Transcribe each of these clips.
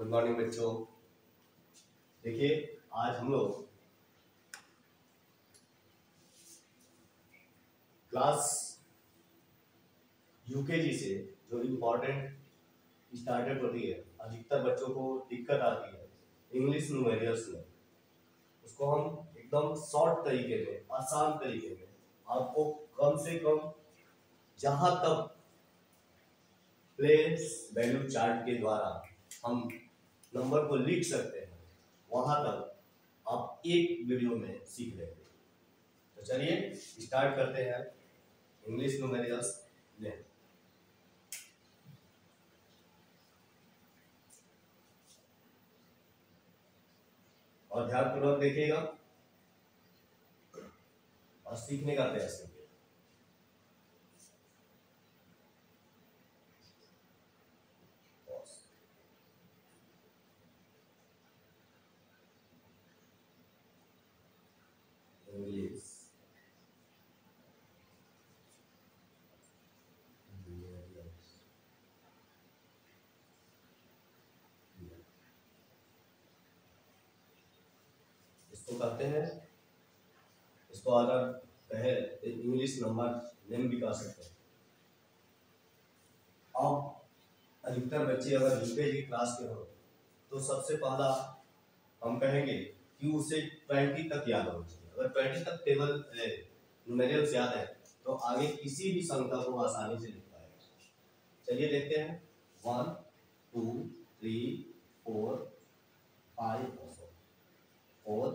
Good morning बच्चों। देखिए, आज हम लोग क्लास यूकेजी से जो इम्पोर्टेंट स्टार्टेड होती है, अधिकतर बच्चों को दिक्कत आती है इंग्लिश न्यूमेरिकल्स में, उसको हम एकदम शॉर्ट तरीके में, आसान तरीके में आपको कम से कम जहां तक प्लेस वैल्यू चार्ट के द्वारा हम नंबर को लिख सकते हैं वहां तक आप एक वीडियो में सीख लेंगे। तो चलिए स्टार्ट करते हैं इंग्लिश न्यूमेरिकल्स में। और ध्यानपूर्वक देखिएगा और सीखने का प्रयास करिए। इंग्लिश इसको कहते हैं, इसको अगर कहे इंग्लिश नंबर नेम भी कह सकते हैं। अब अधिकतर बच्चे अगर यूकेजी क्लास के हो तो सबसे पहला हम कहेंगे कि उसे 20 तक याद होना चाहिए। अगर 20 तक टेबल न्यूमेरिकल्स याद है तो आगे किसी भी संख्या को आसानी से लिख पाएगा। चलिए देखते हैं 1 2 3 4 5 4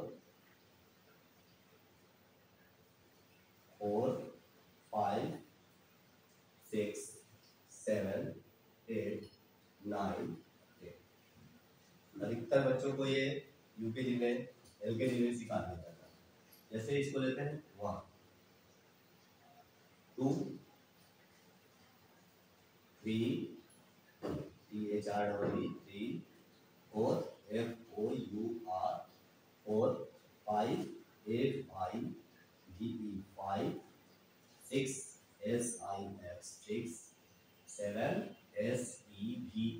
4 5 6 7 8 9 10। अधिकतर बच्चों को ये यूकेजी में एलकेजी में सिखा दिया जाता है। जैसे इसको लेते हैं 1 2 3 3 4 FOUR 4 5 FIVE 5 6 SIX 7 SEVEN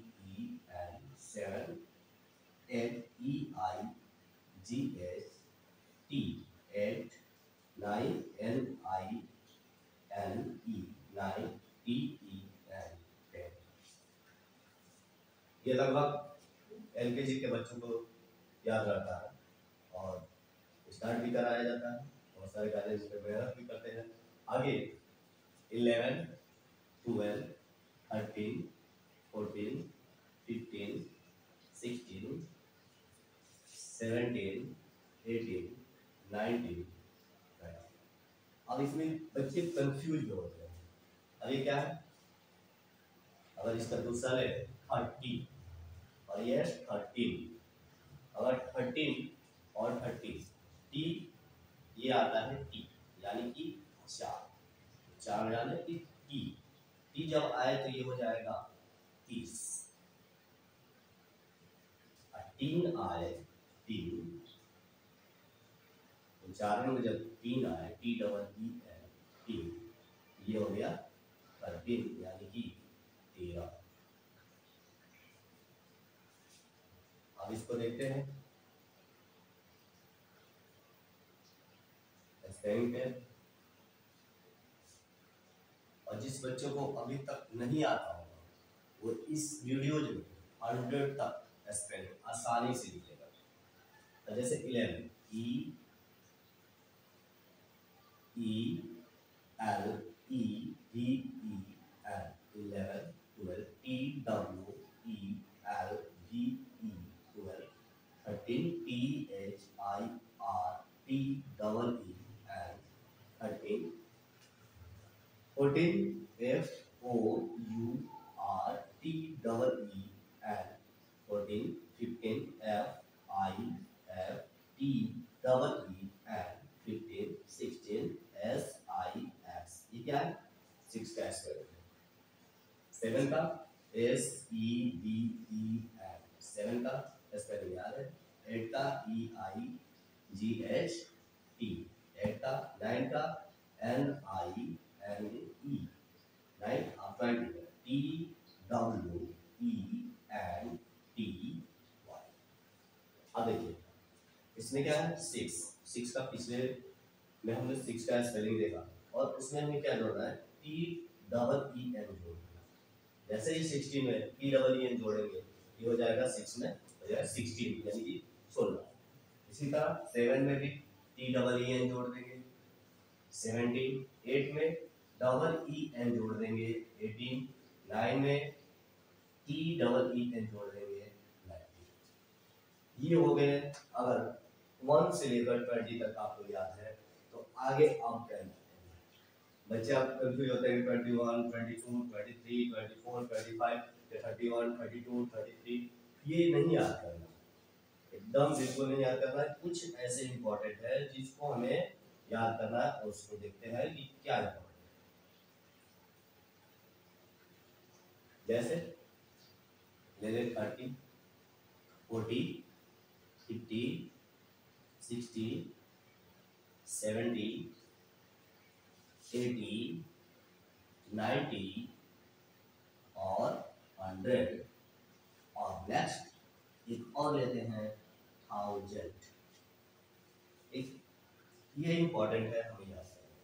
7 8 EIGHT 8 9 NINE 9 TEN 10। ये लगभग एलकेजी के बच्चों को याद रहता है और स्टार्ट भी कराया जाता है। बहुत सारे कॉलेज पे मेहनत भी करते हैं। आगे 11 12 13 14 15 16 17 18 19। अब इसमें बच्चे कंफ्यूज भी होते हैं। अब ये क्या है? अगर इसका दूसरा ले 30 और ये 13, अगर 13 और 30 टी ये आता है टी यानी कि 4 यानी कि टी जब आए तो ये हो जाएगा 30। 3 आए 3 तो 4 में जब 3 आए TEEN ये हो गया 13 यानी कि 13। अब इसको देखते हैं स्पेलिंग पे। और जिस बच्चों को अभी तक नहीं आता होगा वो इस वीडियो में 100 तक स्पेलिंग आसानी से लिखेगा। तो जैसे 11 EELEVEN 11 12 TWELVE 12 13 THIRTEEN 13 14 FOURTEEN 14 15 FIFTEEN 15 16 SIX ये क्या है? 6 का स्क्वायर। 7 का SEVEN 7 का स्पेलिंग याद है। 8 का EIGHT 8 का। 9 का NINE 9 आप 20 TWENT इसमें क्या है 6, 6 का पिछले में हमने 6 का स्पेलिंग देखा और उसमें हमें क्या जोड़ना है टी डबल ई एन जोड़ना। जैसे ही 16 में टी डबल ई एन जोड़ेंगे ये हो जाएगा 6 में हो जाएगा 16 यानी कि 16। इसी तरह 7 में भी टी डबल ई एन जोड़ देंगे 17, 8 में डबल ई एन जोड़ देंगे 18, 9 में टी डबल ई एन जोड़ देंगे 19। ये हो गए अगर 1 से लेकर 20 तक आपको याद है तो आगे आप क्या बच्चे आप कंफ्यूज होते हैं 21, 22, 23, 24, 25 31, 32, 33 ये नहीं याद करना एकदम बिल्कुल नहीं याद करना है। कुछ ऐसे इंपॉर्टेंट है जिसको हमें याद करना है और उसको देखते हैं कि क्या है। जैसे ले ले 30, 40, 50, 60, 70, 80, 90 और 100 और नेक्स्ट एक और लेते हैं 1000। एक ये इंपॉर्टेंट है हमें याद करना।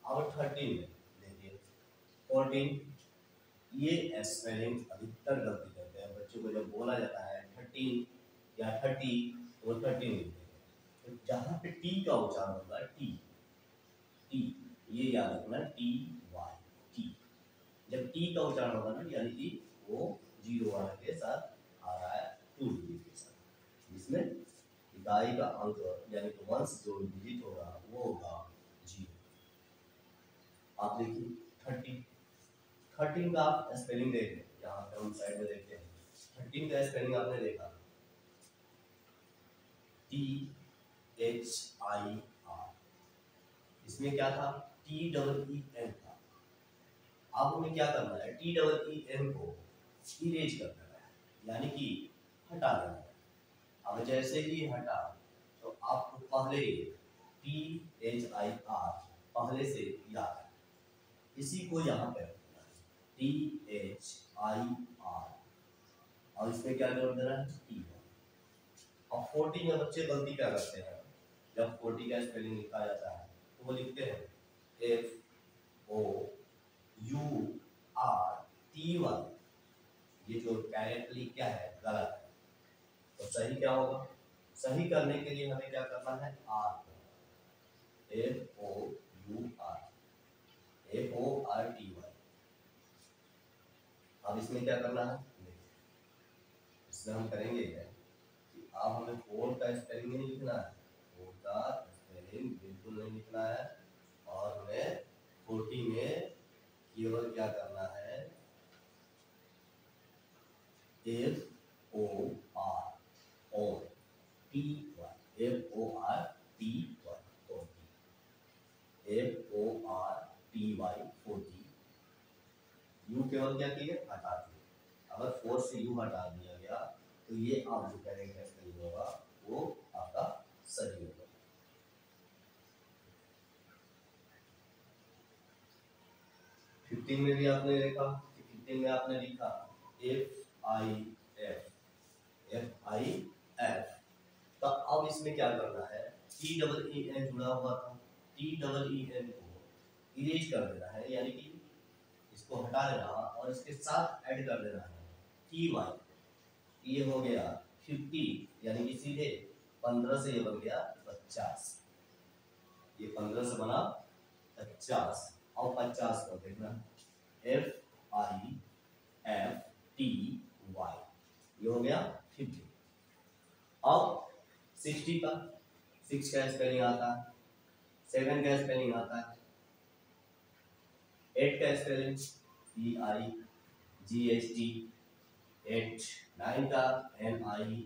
और 13 में देखिए 14 ये स्पेलिंग अधिकतर गलती करते हैं बच्चों को जब बोला जाता है 13 या 30 तो 13 लिखते हैं। तो जहाँ पे टी का उच्चारण होगा टी टी ये याद रखना टी वाई टी। जब टी का उच्चारण होगा ना यानी कि वो जीरो वाला के साथ आ रहा है 2 डिजिट के साथ जिसमें इकाई का अंक यानी कि वंश जो डिजिट होगा वो होगा 0। आप देखिए 13 का आप स्पेलिंग देख लें यहाँ पे हम साइड में देखते हैं 13 का स्पेलिंग आपने देखा THIR इसमें क्या था TEEN था। अब हमें क्या करना है TEEN को इरेज कर देना है यानी कि हटा देना है। अब जैसे ही हटा तो आपको पहले THIR पहले से याद है इसी को यहाँ पे रखना है THIR और इसमें क्या जोड़ देना है T। और 40 में बच्चे गलती क्या करते हैं जब 40 का स्पेलिंग लिखा जाता है तो वो लिखते हैं FOURTY। ये जो डायरेक्टली क्या है गलत है। तो सही क्या होगा सही करने के लिए हमें क्या करना है R FOURTY। अब इसमें क्या करना है इसमें हम करेंगे कि अब हमें 4 का स्पेलिंग नहीं लिखना है 4 का स्पेलिंग बिल्कुल नहीं लिखना है और हमें 40 में केवल क्या करना है FORTY यू केवल क्या किए हटा दिए। अगर 4 से यू हटा दिया गया तो ये आप जो करेंगे स्पेलिंग होगा वो आपका सही होगा। फिफ्टीन में भी आपने देखा कि 15 में आपने लिखा FIF तो अब इसमें क्या करना है TEEN जुड़ा हुआ था TEEN को इरेज कर देना है यानी कि इसको हटा देना और इसके साथ ऐड कर देना है TY। ये हो गया 50 यानी कि सीधे 15 से ये बन गया 50। ये 15 से बना 50 और 50 को देखना FIFTY ये हो गया 50। अब 60 का 6 का स्पेलिंग आता है 7 का स्पेलिंग आता है 8 का स्पेलिंग EIGHT 8 9 का NINE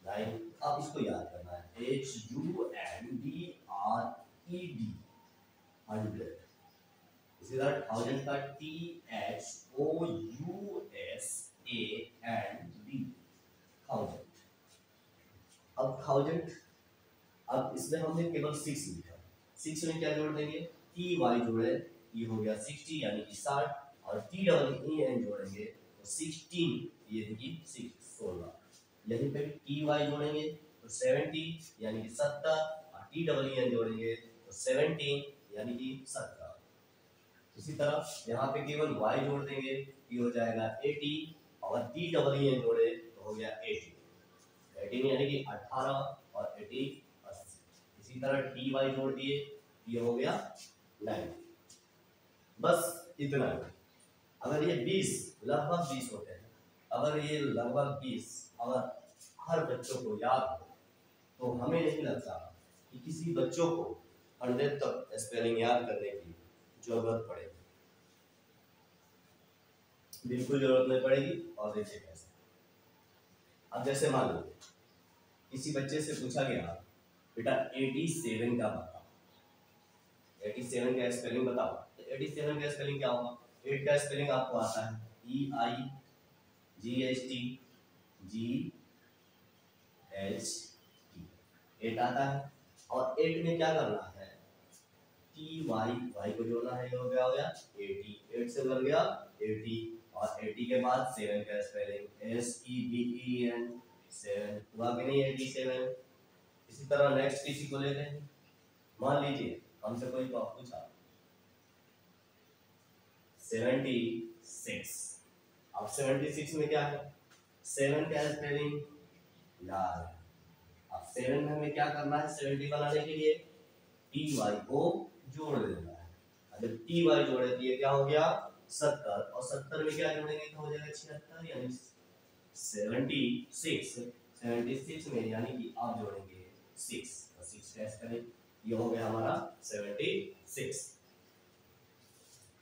9। अब इसको याद करना है HUNDRED 100। इसी तरह 1000 का THOUSAND 1000। अब 1000 अब इसमें हमने केवल 6 लिखा 6 में क्या जोड़ देंगे TY जोड़े ये हो गया 60 यानी कि 60 और TEEN जोड़ेंगे तो 16 ये देखिए 16। यहीं पे TY जोड़ेंगे तो 70 यानी कि 70, और टी डबल एन जोड़ेंगे तो 17 यानी कि 17। इसी तरह यहाँ पे केवल y जोड़ देंगे, ये हो जाएगा 80, और टी डबल एन जोड़े तो हो गया 18 यानी कि 18 और 80 80। इसी तरह टी वाई जोड़ दिए, ये हो गया 90। बस इतना ही। अगर ये 20 लगभग 20 होते हैं, अगर ये लगभग 20 अगर हर बच्चों को याद हो तो हमें नहीं लगता कि किसी बच्चों को 100 तक स्पेलिंग याद करने की जरूरत पड़ेगी। बिल्कुल जरूरत नहीं पड़ेगी। और देखिए कैसे, अब जैसे मान लो किसी बच्चे से पूछा गया बेटा 87 का बताओ, 87 का स्पेलिंग बताओ, तो 87 का स्पेलिंग क्या होगा? 8 का स्पेलिंग आपको आता है, EIGHT, 8 आता है। और 8 में क्या करना है? वाई को जोड़ना है, हो गया 80। 8 से बन गया 80, और 80 के बाद 7 का स्पेलिंग SEVEN, 7 हुआ कि नहीं 87। इसी तरह नेक्स्ट किसी को लेते हैं, मान लीजिए हमसे कोई पूछा 76। अब 76 में क्या है? 7 का स्पेलिंग याद है। अब 7 में हमें क्या करना है? 70 बनाने के लिए TY को जोड़ देना है। अगर TY जोड़े तो ये क्या हो गया? 70, और 70 में क्या जोड़ेंगे तो हो जाएगा 76, यानी 76। 76 में यानी कि आप जोड़ेंगे 6, और 6 का स्पेलिंग ये हो गया हमारा 76।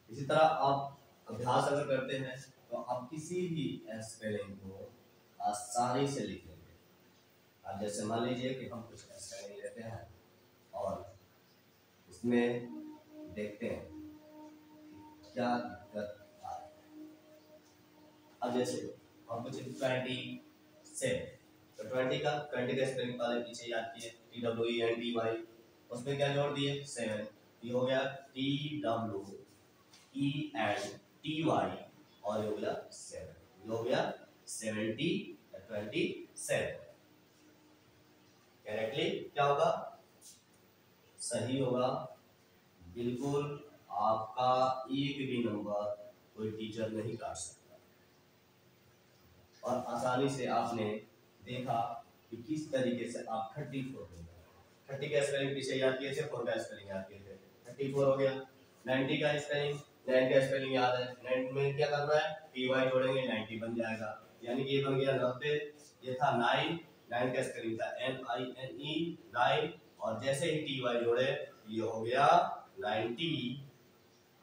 इसी तरह आप अभ्यास अगर करते हैं तो आप किसी भी स्पेलिंग को आसानी से लिख लेंगे। अब जैसे मान लीजिए कि हम कुछ स्पेलिंग लेते हैं और इसमें देखते हैं क्या दिक्कत आ रही है। अब जैसे हम कुछ 27, तो 20 का स्पेलिंग पहले पीछे याद किए, TWENTY, उसमें क्या जोड़ दिए? 7, ये हो गया TWENTY, और ये हो गया 7, ये हो गया 27। करेक्टली क्या होगा? सही होगा। बिल्कुल आपका एक भी नंबर कोई टीचर नहीं काट सकता। और आसानी से आपने देखा कि किस तरीके से आप 34 30 का स्पेलिंग पीछे याद किए थे, 4 का स्पेलिंग याद किए थे, 34 हो गया। 90 का स्पेलिंग, 9 का स्पेलिंग याद है, 9 में क्या करना है? TY जोड़ेंगे, 90 बन जाएगा, यानी कि ये बन गया 90। ये था 9, 9 का स्पेलिंग था NINE, 9, और जैसे ही TY जोड़े ये हो गया 90,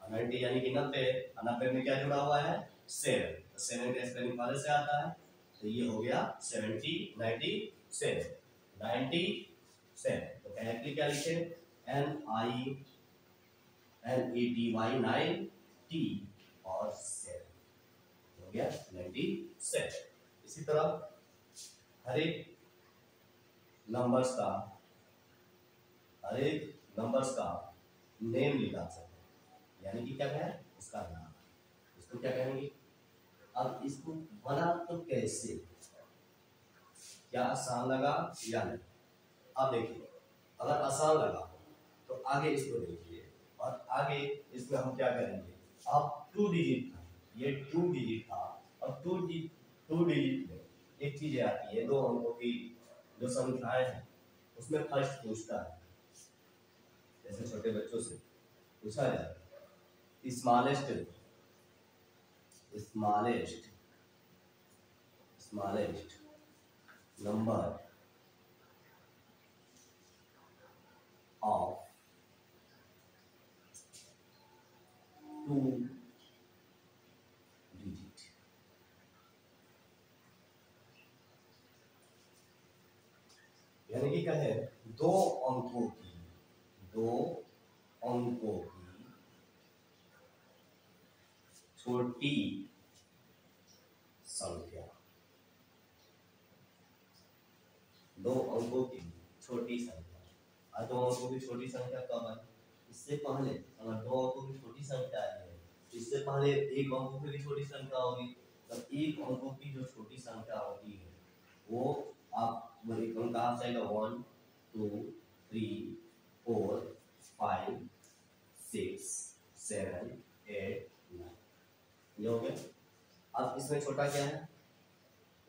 90 यानी कि 90, 90 में क्या जुड़ा हुआ है? 7, तो 7 का स्पेलिंग पहले से आता है, तो ये हो गया 70, 97, 97। तो करेक्टली क्या लिखे? NINETY, 9T और 7, हो गया 97। इसी तरह हर एक नंबर्स का नेम लिखा सकते हैं, यानी कि क्या है? उसका नाम, इसको क्या कहेंगे? अब इसको बना तो कैसे? क्या आसान लगा या नहीं? अब देखिए, अगर आसान लगा तो आगे इसको देखिए, और आगे इसमें हम क्या करेंगे? अब 2 डिजिट था, ये 2 डिजिट था, और 2 डिजिट में एक चीज आती है, 2 अंकों की जो संख्याएं हैं उसमें फर्स्ट पूछता है, जैसे छोटे बच्चों से पूछा जाए स्मॉलेस्ट नंबर ऑफ 2 डिजिट, यानी कि क्या है? 2 अंकों की छोटी संख्या, 2 अंकों की छोटी संख्या। 2 अंकों की छोटी संख्या कब है? इससे पहले अगर 2 अंकों की छोटी संख्या आई है, इससे पहले 1 अंकों की भी छोटी संख्या होगी, तब 1 अंकों की जो छोटी संख्या होती है वो आप वही कौन कहाँ से आएगा 1 2 3 4 5 6 7 8 9, ये हो गया। अब इसमें छोटा क्या है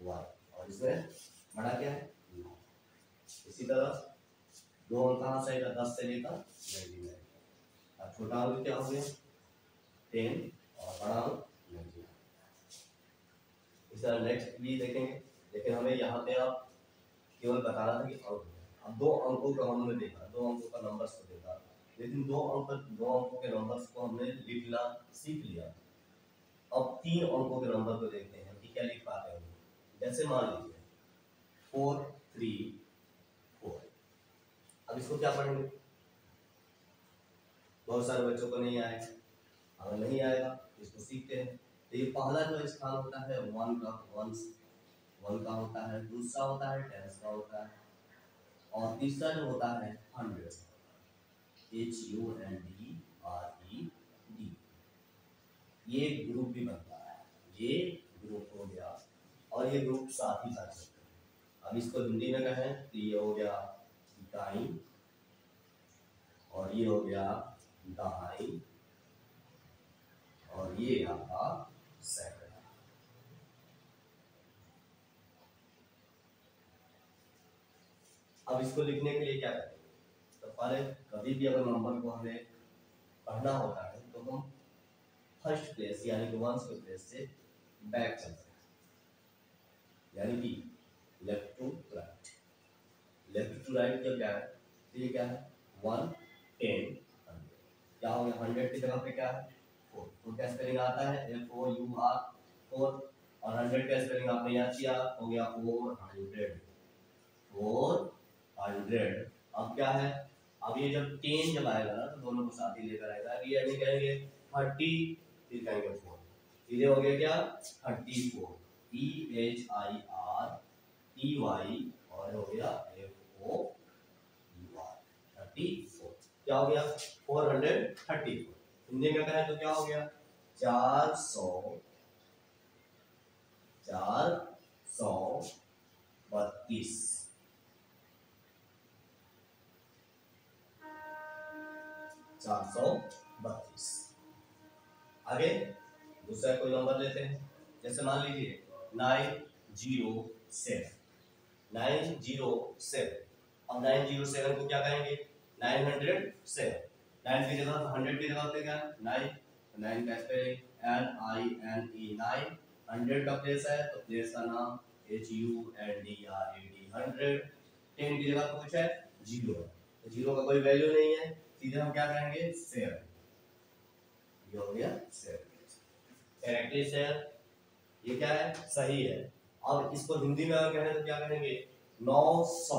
1 और इसमें बड़ा क्या है 9। इसी तरह दो अंक कहाँ से आएगा 10 से लेकर 99। अब छोटा अंक क्या हो गया 10 और बड़ा अंक 99। इस तरह नेक्स्ट भी देखेंगे, लेकिन हमें यहाँ पे आप केवल बताना था कि अंक है। अब दो अंकों का हमने देखा, दो अंकों का नंबर्स को देखा, लेकिन दो अंकों के नंबर्स को हमने लिखना सीख लिया। अब तीन अंकों के नंबर को देखते हैं कि क्या लिख पाते हैं। जैसे मान लीजिए 4 3 4। अब इसको क्या पढ़ेंगे, बहुत सारे बच्चों को नहीं आएगा, अगर नहीं आएगा इसको सीखते हैं। तो ये पहला जो स्थान होता है 1 का होता है, दूसरा होता है 10 का होता है, और तीसरा जो होता है 100 HUNDRED। ये ग्रुप भी बनता है, ये ग्रुप हो गया, और ये ग्रुप साथ ही साथ चलते हैं। अब इसको हिंदी में कहें तो ये हो गया दाई, और ये हो गया दहाई, और ये आपका सैकड़ा। अब इसको लिखने के लिए क्या करें, तो पहले कभी भी अगर नंबर को हमें पढ़ना होता है तो हम फर्स्ट प्लेस यानी कि वंस के प्लेस से बैक चलते हैं, यानी कि left to right. Left to right क्या है, तो ये क्या है 1 10 100। क्या हो गया 100 की जगह पे क्या है 4, तो क्या स्पेलिंग आता है FOUR 4, और 100 का स्पेलिंग आपने याद किया, हो गया 400 400। अब क्या है, अब ये जब 10 जब आएगा ना तो दोनों को साथ ही लेकर आएगा। अब ये नहीं कहेंगे 30, फिर कहेंगे 4, सीधे हो गया क्या 34 EHIRTY, और हो गया FOUR 34। क्या हो गया 434। हिंदी में कहें तो क्या हो गया 432। आगे दूसरा कोई नंबर लेते हैं, जैसे मान लीजिए 907। अब 907 को क्या कहेंगे 907। 9 की जगह 100 की जगह पे क्या 9, 9 का स्पेलिंग NINE 9। 100 का प्लेस है तो प्लेस का नाम HUNDRED 100। 10 की जगह कुछ है 0 है, तो 0 का कोई वैल्यू नहीं है, सीधे हम क्या कहेंगे 7। ये हो गया 7 करेक्टली 7, ये क्या है सही है। अब इसको हिंदी में अगर कहें तो क्या कहेंगे 900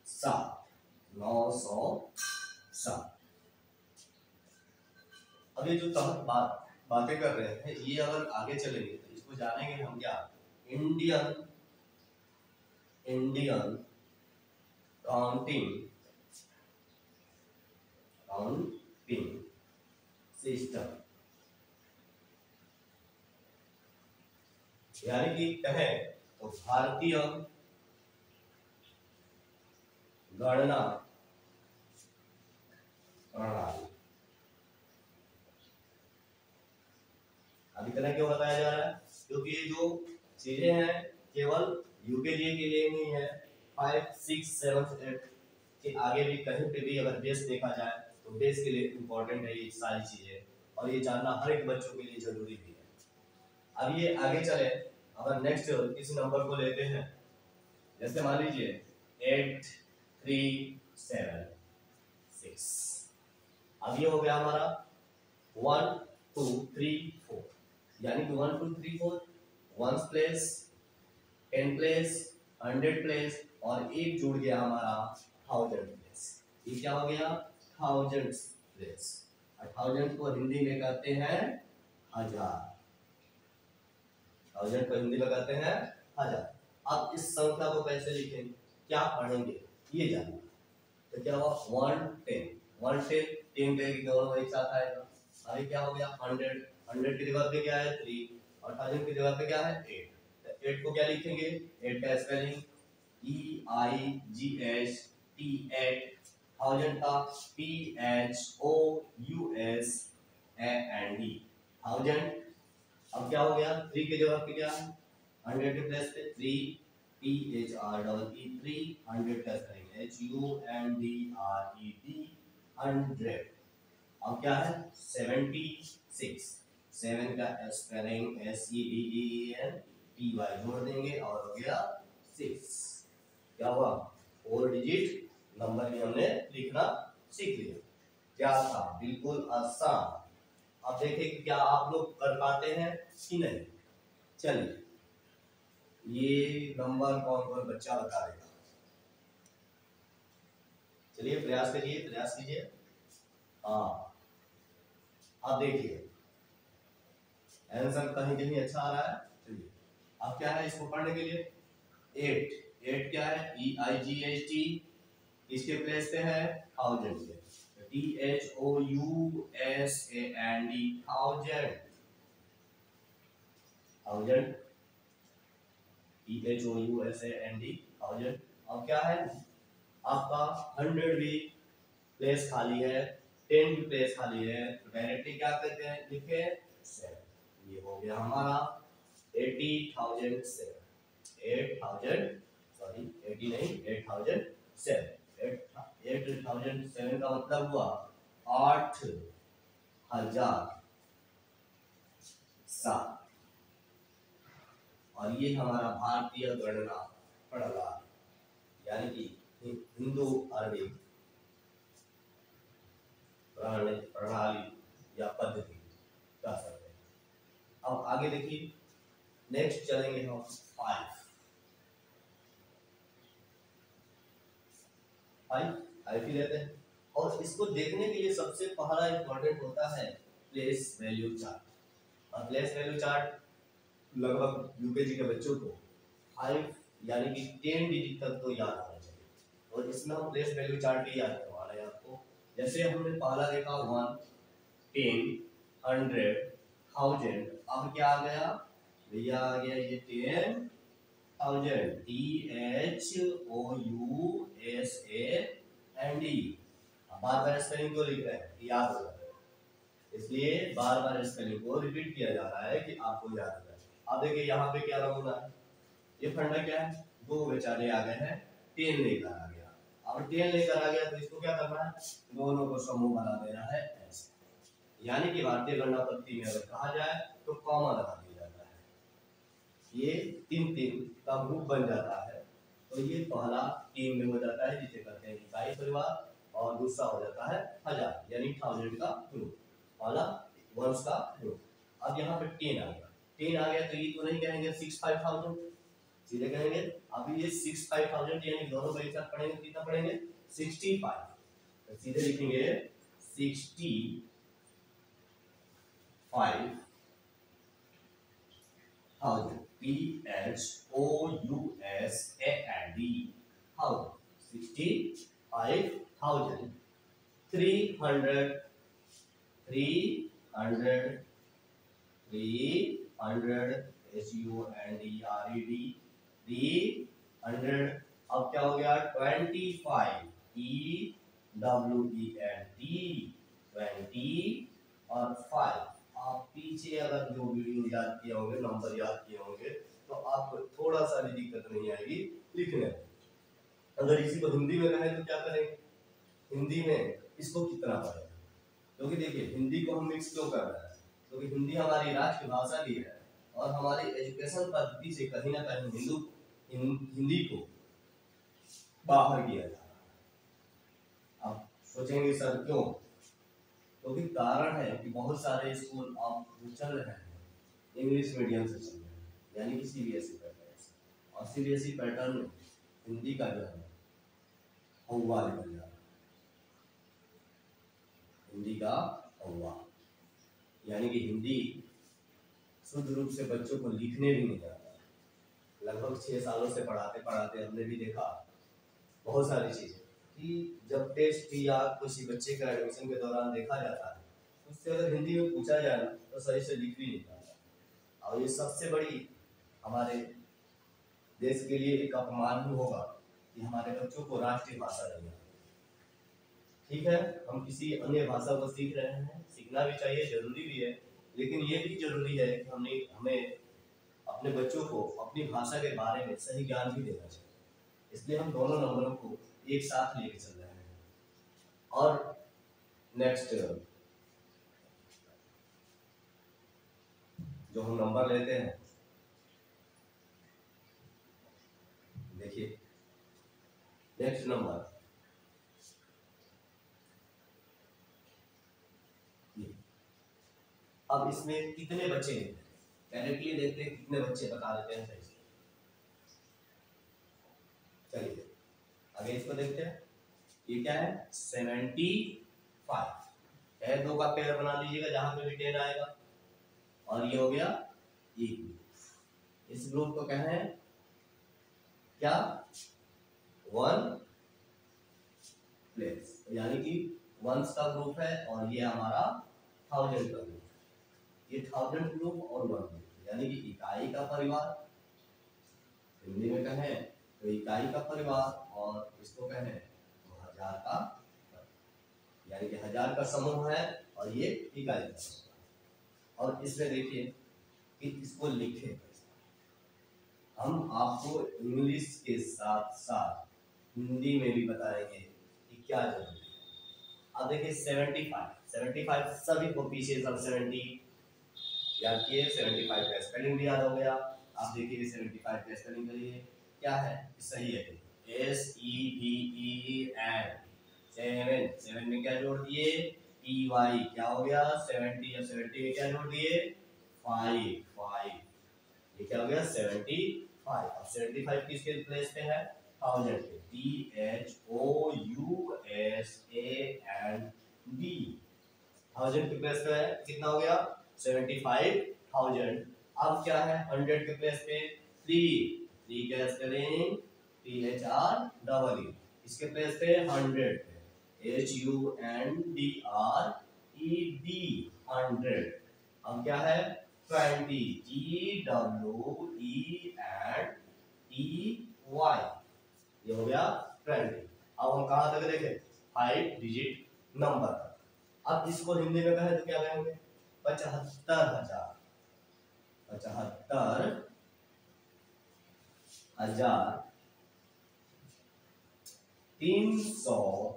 7 907। अब ये जो बातें कर रहे हैं, ये अगर आगे चलेंगे तो इसको जानेंगे हम क्या इंडियन काउंटिंग सिस्टम, यानी कि कहें तो भारतीय गणना प्रणाली। अभी तरह क्यों बताया जा रहा है, क्योंकि ये जो चीजें हैं केवल यूकेजी के लिए नहीं है, 5 6 7 8 के आगे भी कहीं पे भी अगर बेस देखा जाए तो बेस के लिए इम्पोर्टेंट है ये सारी चीजें, और ये जानना हर एक बच्चों के लिए जरूरी भी है। अब ये आगे चले, अगर नेक्स्ट इस नंबर को लेते हैं, जैसे मान लीजिए 8 3 7 6। अब ये हो गया हमारा 1 2 3 4, यानी कि 1 2 3 4 1 प्लेस 10 प्लेस 100 प्लेस, और एक जुड़ गया हमारा 1000 प्लेस। ये क्या हो गया 1000 प्लेस। 1000 को हिंदी में कहते हैं हजार। 1000 को हिंदी में कहते हैं हजार। अब इस संख्या को कैसे लिखेंगे, क्या पढ़ेंगे, ये जानना। तो क्या हुआ 110 10 दोनों एक साथ आएगा। अभी क्या हो गया 100 की जगह पे क्या है 3, और 1000 की जगह पे क्या है 8। 8 को क्या लिखेंगे, 8 का स्पेलिंग EIGHT 8, 1000 का PHOUSAND 1000। अब क्या हो गया, 3 की जगह पे क्या है 100 के प्लेस पे 3 PHREE 300 का स्पेलिंग HUNDRED 100। अब क्या है 76, 7 का स्पेलिंग SEVENTY जोड़ देंगे और हो गया 6। क्या हुआ 4 डिजिट नंबर भी हमने लिखना सीख लिया। क्या था, बिल्कुल आसान। अब देखें कि क्या आप लोग कर पाते हैं कि नहीं। चलिए ये नंबर कौन कौन बच्चा बता देगा, चलिए प्रयास करिए, प्रयास कीजिए। हाँ अब देखिए आंसर कहीं कहीं अच्छा आ रहा है। चलिए अब क्या है इसको पढ़ने के लिए 8 क्या है EIGHT, इसके प्लेस पे है 1000 पे THOUSAND 1000 THOUSAND 1000। अब क्या है आपका 100 भी प्लेस खाली है, 10 भी प्लेस खाली है, तो डायरेक्टली क्या करते हैं लिखे 7। ये हो गया हमारा 80,007 80,000 सॉरी 80 नहीं 8007 8007 का मतलब हुआ 8007। और ये हमारा भारतीय गणना प्रणाली यानी कि हिंदू अरबी प्रणाली या पद्धति कह सकते हैं। अब आगे देखिए नेक्स्ट चलेंगे हम 5 लेते हैं। और इसको देखने के लिए सबसे पहला इंपॉर्टेंट होता है प्लेस वैल्यू चार्ट। और प्लेस वैल्यू चार्ट लगभग यूकेजी के बच्चों को 5 यानी कि 10 डिजिट तक तो याद होना चाहिए। और इसमें हम प्लेस वैल्यू चार्ट भी याद करवा रहे हैं आपको। जैसे हमने पहला देखा 1, 10, 100, 1000। अब क्या आ गया भैया, आ गया ये 10,000 THOUSAND। बार बार स्पेलिंग को लिख रहे हैं याद हो जाता है, इसलिए बार बार स्पेलिंग को रिपीट किया जा रहा है कि आपको याद हो जाए। अब देखिए यहाँ पे क्या नमूना है, ये फंडा क्या है, दो बेचारे आ गए हैं 10 लेकर आ गया। अब 10 लेकर आ गया तो इसको क्या करना है, दोनों को समूह बना देना है ऐसे। यानी कि भारतीय गणना पद्धति में अगर कहा जाए तो कॉमा लगा दिया जाता है, ये 3 का ग्रुप बन जाता है। तो ये पहला 3 में हो जाता है जिसे कहते हैं इकाई परिवार, और दूसरा हो जाता है 1000 यानी 1000 का ग्रुप, पहला वंश का ग्रुप। अब यहाँ पे 10 आ गया, 10 आ गया तो ये तो नहीं कहेंगे 65,000, सीधे कहेंगे अभी ये 65,000 यानी दोनों को एक साथ पढ़ेंगे कितना पढ़ेंगे 65, तो सीधे लिखेंगे 65,000 PHOUSAND 65,000 300 300 अब क्या हो गया 25 EWENT 20 और 5। आप पीछे अगर जो वीडियो याद किए होंगे, नंबर याद किए होंगे, तो आपको थोड़ा सा भी दिक्कत नहीं आएगी लिखने में। अगर इसी को हिंदी में कहें तो क्या करेंगे, हिंदी में इसको कितना पढ़ेगा, क्योंकि देखिए हिंदी को हम मिक्स क्यों कर रहे हैं, क्योंकि हिंदी हमारी राष्ट्र भाषा भी है और हमारी एजुकेशन पद्धति से कहीं ना कहीं हिंदी को बाहर किया जा रहा है। आप सोचेंगे सर क्यों, क्योंकि कारण है कि बहुत सारे स्कूल अब चल रहे हैं इंग्लिश मीडियम से चल रहे हैं, यानी कि CBSE पैटर्न से, और CBSE पैटर्न में हिंदी का जो है हौवा निकल जा रहा है, हिंदी का हौवा, यानी कि हिंदी शुद्ध रूप से बच्चों को लिखने भी नहीं आता। लगभग 6 सालों से पढ़ाते पढ़ाते हमने भी देखा बहुत सारी चीजें कि जब टेस्ट या किसी बच्चे का एडमिशन के दौरान देखा जाता है, उससे अगर हिंदी में पूछा जाए ना तो सही से लिख भी नहीं पाता। और ये सबसे बड़ी हमारे देश के लिए एक अपमान ही होगा कि हमारे बच्चों को राष्ट्रीय भाषा नहीं आती। ठीक है, हम किसी अन्य भाषा को सीख रहे हैं, सीखना भी चाहिए, जरूरी भी है, लेकिन ये भी जरूरी है कि हमें अपने बच्चों को अपनी भाषा के बारे में सही ज्ञान भी देना चाहिए। इसलिए हम दोनों नंबरों को एक साथ लेके चल रहे हैं। और नेक्स्ट जो हम नंबर लेते हैं, देखिए नेक्स्ट नंबर अब इसमें कितने बच्चे हैं डायरेक्टली देखते हैं, कितने बच्चे बता देते हैं सही से। चलिए आगे इसको देखते हैं। ये क्या है 75 है, 2 का पेयर बना लीजिएगा जहां पे भी 10 आएगा। और ये हो गया ये ग्रुप। इस ग्रुप को कहते हैं क्या 1 प्लेस, यानी कि वंस का ग्रुप है और ये हमारा 1000 का ग्रुप। ये 1000 ग्रुप और 1 ग्रुप यानी कि इकाई का परिवार, हिंदी में कहें तो इकाई का परिवार, और इसको कहें तो 1000 का, यानी कि 1000 का समूह है और ये इकाई का समूह। और इसमें देखिए कि इसको लिखे, हम आपको इंग्लिश के साथ साथ हिंदी में भी बताएंगे कि क्या जरूरी है। अब देखिए 75 सभी को पीछे सब 70 याद किए, 75 का स्पेलिंग भी याद हो गया। आप देखिए 75 का स्पेलिंग करिए क्या है, सही है SEVEN 7 में क्या जोड़ दिए EY, क्या हो गया 70 या 70 में क्या जोड़ दिए 5, ये क्या हो गया 75। अब 75 किसके प्लेस पे है 1000 पे, THOUSAND 1000 के प्लेस पे है, कितना हो गया 75,000। अब क्या है 100 के प्लेस पे 3 का स्पेलिंग THREE, इसके प्लेस पे 100 HUNDRED 100। अब क्या है 20 TWENTY, ये हो गया 20। अब हम कहां तक देखें 5 डिजिट नंबर तक। अब इसको हिंदी में कहें तो क्या कहेंगे 75,000, 320।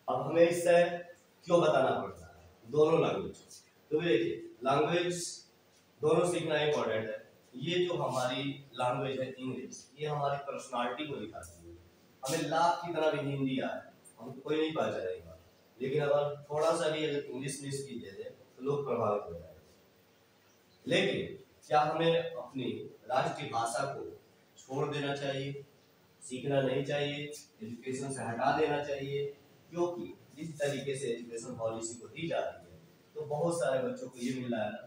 अब हमें इससे क्यों बताना पड़ता है दोनों लैंग्वेज, तो देखिए लैंग्वेज दोनों सीखना इंपॉर्टेंट है। ये जो हमारी लैंग्वेज है इंग्लिश, ये हमारी पर्सनालिटी को दिखाती है। हमें लाख की तरह भी हिंदी आए हमको कोई नहीं पहचानेगा, लेकिन अगर थोड़ा सा भी अगर इंग्लिश में स्पीच दे दे तो लोग प्रभावित हो जाएंगे। लेकिन क्या हमें अपनी राष्ट्रीय भाषा को छोड़ देना चाहिए, सीखना नहीं चाहिए, एजुकेशन से हटा देना चाहिए? क्योंकि जिस तरीके से एजुकेशन पॉलिसी को दी जा रही है तो बहुत सारे बच्चों को ये मिल रहा है ना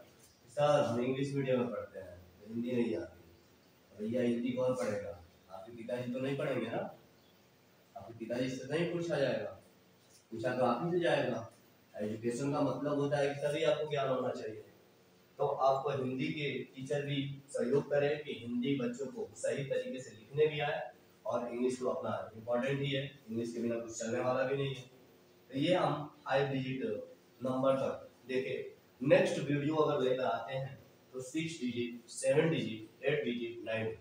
सर हम इंग्लिश मीडियम में पढ़ते हैं तो हिंदी नहीं आती। भैया हिंदी कौन पढ़ेगा, आपके पिताजी तो नहीं पढ़ेंगे ना, आपके पिताजी से नहीं पूछा जाएगा, पूछा तो आप ही से जाएगा। एजुकेशन का मतलब होता है कि तभी आपको ज्ञान होना चाहिए। तो आपको हिंदी के टीचर भी सहयोग करें कि हिंदी बच्चों को सही तरीके से लिखने भी आए, और इंग्लिश तो अपना इम्पोर्टेंट ही है, इंग्लिश के बिना कुछ चलने वाला भी नहीं है। तो ये हम 5 डिजिट नंबर तक देखे। नेक्स्ट वीडियो अगर लेकर आते हैं तो 6 डिजिट, 7 डिजिट, 8 डिजिट, 9 डिजिट।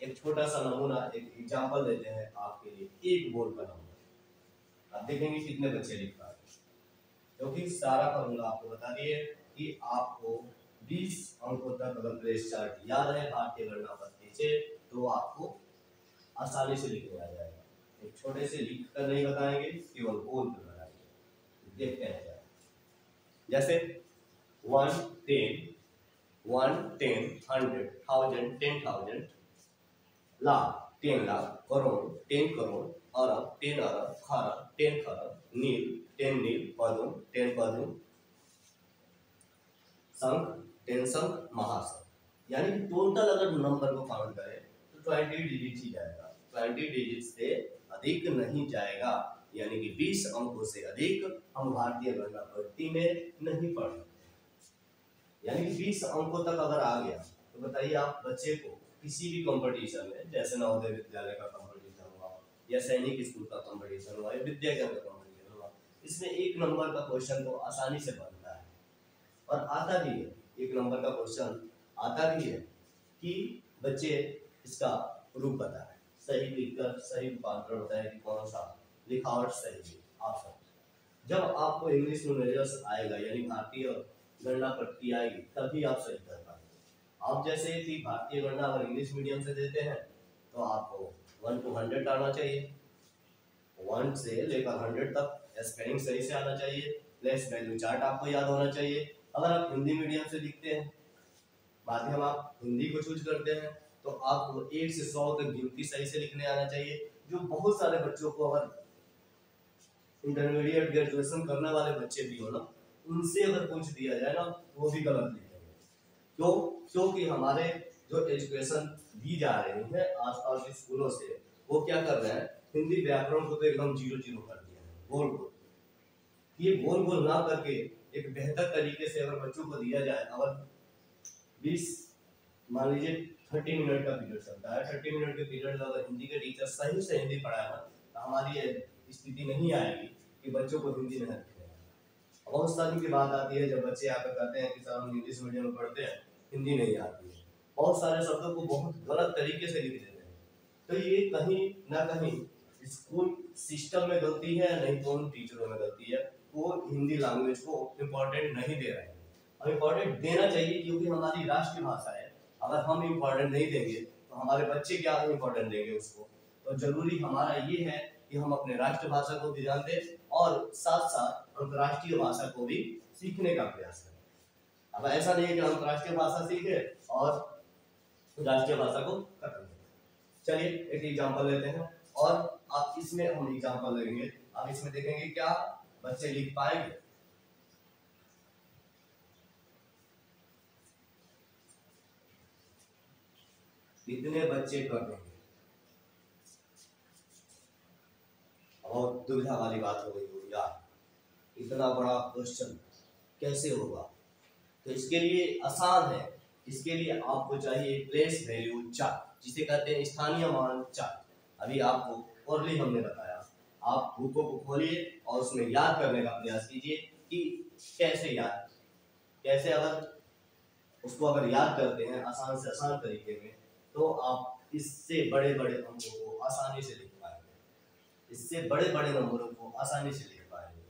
एक छोटा सा नमूना, एक एग्जांपल देते हैं आपके लिए, एक बोर्ड का नंबर। आप देखेंगे कितने बच्चे लिख पा रहे हैं, क्योंकि सारा फॉर्मूला आपको बता दिए कि आपको 20 अंकों तक अगर प्लेस चार्ट याद है भारतीय गणना पद्धति से तो आपको आसानी से लिखने आ जाएगा। एक छोटे से लिख कर नहीं बताएंगे, केवल बोल कर बताएंगे। देखते हैं जैसे 1, 10, 100, 1000, 10,000, लाख 10 लाख, करोड़ 10 करोड़, अरब 10 अरब, खरब 10 खरब, नील 10 नील, पद्म 10 पद्म, संख 10 संख, महासंख। यानी कि टोटल अगर नंबर को काउंट करें तो 20 डिजिट ही जाएगा, 20 डिजिट से अधिक नहीं जाएगा, यानी कि 20 अंकों से अधिक हम भारतीय गणना पद्धति में नहीं पढ़ सकते। यानी कि 20 अंकों तक अगर आ गया तो बताइए आप बच्चे को किसी भी कंपटीशन में, जैसे नवोदय विद्यालय का कंपटीशन हुआ या सैनिक स्कूल का कंपटीशन हुआ या विद्या केंद्र का कंपटीशन हुआ, इसमें 1 नंबर का क्वेश्चन तो आसानी से बनता है और आता भी है। 1 नंबर का क्वेश्चन आता भी है कि बच्चे इसका रूप बताएं, सही लिखकर सही रूपांतरण बताएं कि कौन सा लिखावट सही है ऑप्शन। जब आपको इंग्लिश न्यूमेरिकल्स आएगा यानी भारतीय गणना पद्धति आएगी तभी आप सही कर पाएंगे। आप जैसे कि भारतीय गणना अगर इंग्लिश मीडियम से देते हैं तो आपको 1 to 100 आना चाहिए, 1 से लेकर 100 तक स्पेलिंग सही से आना चाहिए, प्लेस वैल्यू चार्ट आपको याद होना चाहिए। अगर आप हिंदी मीडियम से लिखते हैं, माध्यम आप हिंदी को चूज करते हैं, तो आपको 1 से 100 तक गिनती सही से लिखने आना चाहिए। जो बहुत सारे बच्चों को अगर इंटरमीडिएट ग्रेजुएशन करने वाले बच्चे भी हो ना, उनसे अगर पूछ दिया जाए ना वो भी गलत लिखेंगे। क्यों? क्योंकि हमारे जो एजुकेशन दी जा रही है आसपास के स्कूलों से, वो क्या कर रहे हैं, हिंदी व्याकरण को तो एकदम 0-0 कर दिया है, गोल गोल। ये गोल गोल ना करके एक बेहतर तरीके से अगर बच्चों को दिया जाए, अगर 20 मान लीजिए 30 मिनट का पीरियड चलता है, 30 मिनट के पीरियड में अगर हिंदी के टीचर सही से हिंदी पढ़ाए ना तो हमारी ये स्थिति नहीं आएगी कि बच्चों को हिंदी नहीं आती है। बहुत सारी की बात आती है जब बच्चे आकर कहते हैं कि सर हम इंग्लिश मीडियम में पढ़ते हैं, हिंदी नहीं आती है, बहुत सारे शब्दों को बहुत गलत तरीके से लिख देते हैं। तो ये कहीं ना कहीं स्कूल सिस्टम में गलती है, नहीं तो उन टीचरों में गलती है, वो हिंदी लैंग्वेज को इम्पोर्टेंट नहीं दे रहे हैं। अब इम्पोर्टेंट देना चाहिए क्योंकि हमारी राष्ट्रीय भाषा है। अगर हम इम्पोर्टेंट नहीं देंगे तो हमारे बच्चे क्या इम्पोर्टेंट देंगे उसको। तो जरूरी हमारा ये है कि हम अपने राष्ट्रभाषा को भी ध्यान दें और साथ साथ अंतर्राष्ट्रीय भाषा को भी सीखने का प्रयास करें। अब ऐसा नहीं है कि हम अंतर्राष्ट्रीय भाषा सीखे और राष्ट्रीय भाषा को खत्म करें। चलिए एक एग्जांपल लेते हैं और आप इसमें हम एग्जांपल लेंगे, आप इसमें देखेंगे क्या बच्चे लिख पाएंगे। कितने बच्चे कर देंगे? और दुविधा वाली बात हो गई हो यार, इतना बड़ा क्वेश्चन कैसे होगा। तो इसके लिए आसान है, इसके लिए आपको चाहिए प्लेस वैल्यू चार्ट, जिसे कहते हैं स्थानीय मान चार्ट। अभी आपको ओरली हमने बताया, आप बुकों को खोलिए और उसमें याद करने का प्रयास कीजिए कि कैसे याद, कैसे अगर उसको अगर याद करते हैं आसान से आसान तरीके में तो आप इससे बड़े बड़े अंकों को आसानी से लिख पाएंगे, इससे बड़े बड़े नंबरों को आसानी से लिख पाएंगे।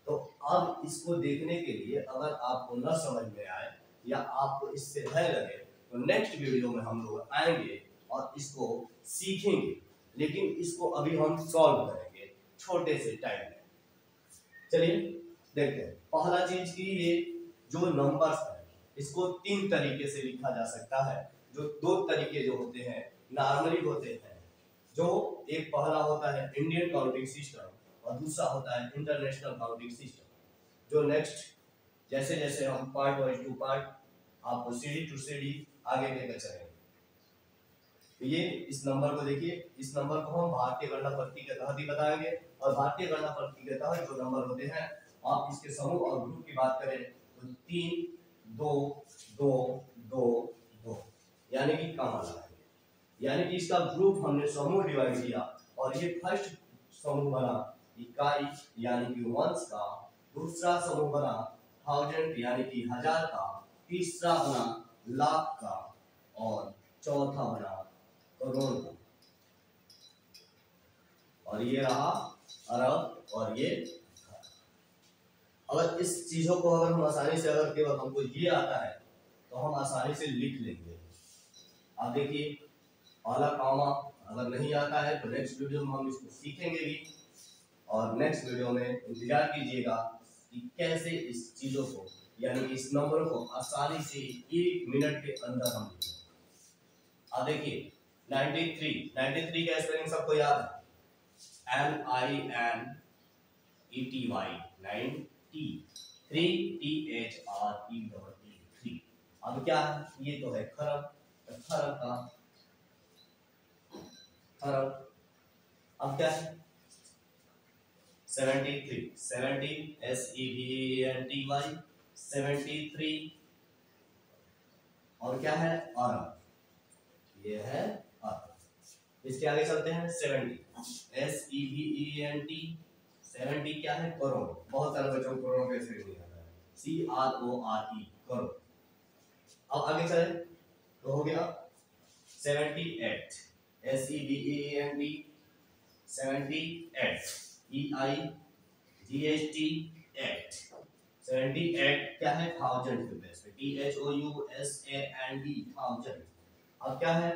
तो अब इसको देखने के लिए अगर आपको न समझ में आए या आपको इससे भय लगे तो नेक्स्ट वीडियो में हम लोग आएंगे और इसको सीखेंगे, लेकिन इसको अभी हम सॉल्व करेंगे छोटे से टाइम में। चलिए देखते हैं। पहला चीज की ये जो नंबर्स है इसको 3 तरीके से लिखा जा सकता है। जो 2 तरीके जो होते हैं नॉर्मली होते हैं, जो एक पहला होता है इंडियन काउंटिंग सिस्टम और दूसरा होता है इंटरनेशनल काउंटिंग सिस्टम। जो नेक्स्ट जैसे जैसे हम पार्ट वाइज टू पार्ट आपको सीढ़ी टू सीढ़ी आगे लेकर चलेंगे। तो ये इस नंबर को देखिए, इस नंबर को हम भारतीय गणना पद्धति के तहत ही बताएंगे और भारतीय गणना पद्धति के तहत जो नंबर होते हैं आप इसके समूह और ग्रुप की बात करें तो 3 2 2 2 2 यानी कि कम लगाएंगे, यानी कि इसका ग्रुप हमने समूह डिवाइड किया और ये फर्स्ट समूह बना इकाई यानी कि वंस का, दूसरा समूह बना थाउजेंड यानी कि हजार का, तीसरा बना लाख का और चौथा बना करोड़ का। और ये रहा अरब और ये अगर इस चीजों को अगर हम आसानी से अगर केवल हमको ये आता है तो हम आसानी से लिख लेंगे। आप देखिए पहला कॉमा अगर नहीं आता है तो नेक्स्ट वीडियो में हम इसको सीखेंगे भी और नेक्स्ट वीडियो में इंतजार कीजिएगा कि कैसे इस चीजों को यानी कि इस नंबर को आसानी से 1 मिनट के अंदर हम लिखेंगे। आप देखिए 93 का स्पेलिंग सबको याद है, NINETY 90 3THRE। अब क्या है, ये तो है खरब, खरब का खरब अब क्या है 73 70 SEVENTY 73 और क्या है अरब, ये है अरब। इसके आगे चलते हैं 70 SEVENT 70 क्या है करोड़। बहुत सारे बच्चों को करोड़ कैसे नहीं आता है CRORE करोड़। अब आगे चले तो हो गया 78 SEVENT 78 EIGHT 8 78 क्या है थाउजेंड के प्लेस पे THOUSAND थाउजेंड। अब क्या है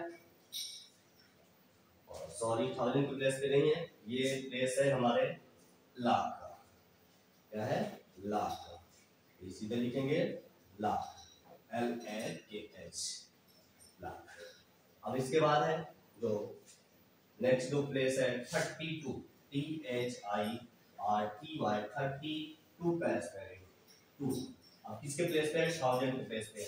सॉरी थाउजेंड के प्लेस पे नहीं है, ये प्लेस है हमारे लाख का। क्या है लाख का, ये सीधे लिखेंगे लाख LAKH लाख। अब इसके बाद है जो नेक्स्ट दो प्लेस है 32 THIRTY 32 प्लेस पे 2। अब किसके प्लेस पे थाउजेंड के प्लेस पे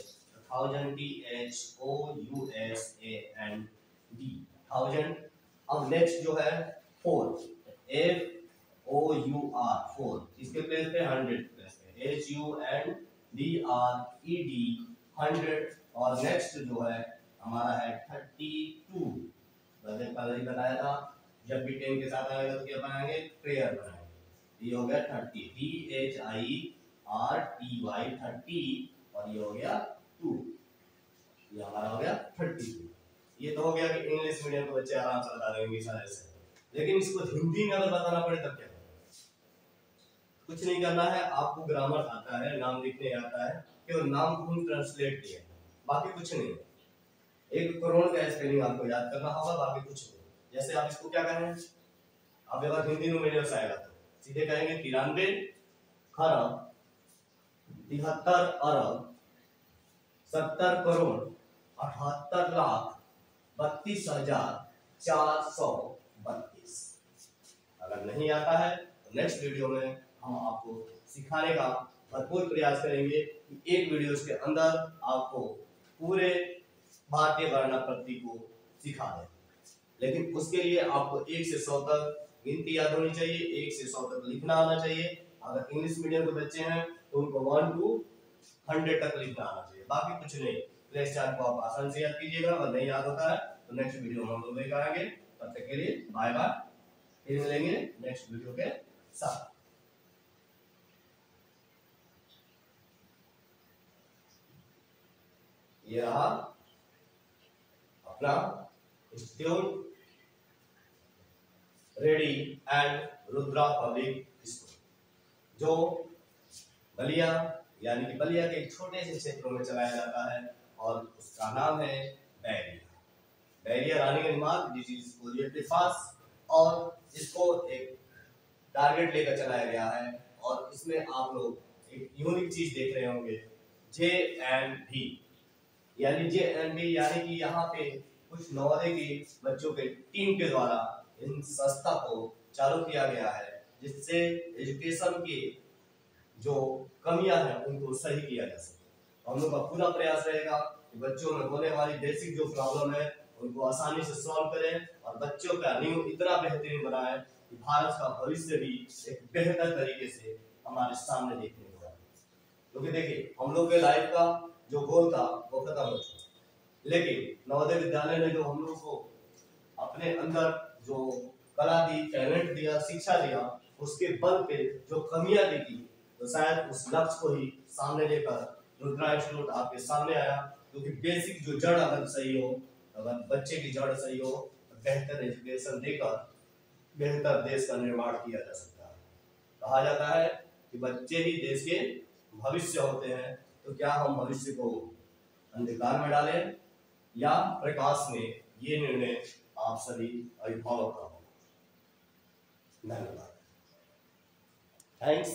थाउजेंड THOUSAND थाउजेंड। अब नेक्स्ट जो है 4 FOUR 4 इसके प्लेस पे 100 प्लेस पे HUNDRED 100। और नेक्स्ट जो है हमारा है 32 मैंने पहले ही बताया था जब भी 10 के साथ आएगा तो क्या बनाएंगे पेयर बनाएंगे। ये हो गया 30 THIRTY 30 और ये हो गया 2, ये हमारा हो गया 32। ये तो हो गया कि इंग्लिश मीडियम के बच्चे आराम से बता देंगे सारे से, लेकिन इसको हिंदी में अगर बताना पड़े तब क्या करें। कुछ नहीं करना है, आपको ग्रामर आता है, नाम लिखने आता है, केवल नाम को ट्रांसलेट किया, बाकी कुछ नहीं। एक करोड़ का स्पेलिंग आपको याद करना होगा, बाकी कुछ नहीं। जैसे आप इसको क्या कहें, आप अगर हिंदी में से आएगा तो सीधे कहेंगे 93 खरब 73 अरब 70 करोड़ 78 लाख 32,432। अगर नहीं आता है तो नेक्स्ट वीडियो में हम आपको सिखाने का भरपूर प्रयास करेंगे कि एक वीडियो के अंदर आपको पूरे भारतीय गणना प्रति को सिखा दें। लेकिन उसके लिए आपको 1 से 100 तक गिनती याद होनी चाहिए, 1 से 100 तक लिखना आना चाहिए। अगर इंग्लिश मीडियम के बच्चे हैं तो उनको 1 to 100 तक लिखना आना चाहिए, बाकी कुछ नहीं। प्लेस चार्ट को आप आसानी से याद कीजिएगा, अगर नहीं याद होता है तो नेक्स्ट वीडियो में हम लोग लेकर आएंगे। तब तक के लिए बाय बाय, फिर मिलेंगे नेक्स्ट वीडियो के साथ। ये रहा अपना institute ready and Rudra public school, जो बलिया यानी कि बलिया के छोटे से क्षेत्रों में चलाया जाता है और उसका नाम है बैरिया रानी मार्ग डिजीज पोलियो के पास। और इसको एक टारगेट लेकर चलाया गया है और इसमें आप लोग एक यूनिक चीज देख रहे होंगे JNV यानी कि यहाँ पे कुछ नवोदय के बच्चों के टीम के द्वारा इन संस्था को चालू किया गया है, जिससे एजुकेशन के जो कमियां हैं उनको सही किया जा सके। हम लोग का पूरा प्रयास रहेगा कि बच्चों में होने वाली बेसिक जो प्रॉब्लम है उनको आसानी से सॉल्व करें और बच्चों का न्यू इतना बेहतरीन बनाएं कि भारत का भविष्य भी एक बेहतर तरीके से हमारे सामने देखने को आए। क्योंकि देखिए हम लोग के लाइफ का जो गोल था वो खत्म हो चुका, लेकिन नवोदय विद्यालय ने जो हम लोग को अपने अंदर जो कला दी, टैलेंट दिया, शिक्षा दिया, उसके बल पे जो कमियां दिखी, तो शायद उस लक्ष्य को ही सामने लेकर रुद्रा इंस्टीट्यूट आपके सामने आया। क्योंकि बेसिक जो जड़ अगर सही हो, अगर बच्चे की जड़ सही हो तो बेहतर एजुकेशन देकर बेहतर देश का निर्माण किया जा सकता है। कहा जाता है कि बच्चे ही देश के भविष्य होते हैं, तो क्या हम भविष्य को अंधकार में डालें या प्रकाश में, ये निर्णय आप सभी अभिभावक का होगा। धन्यवाद, थैंक्स।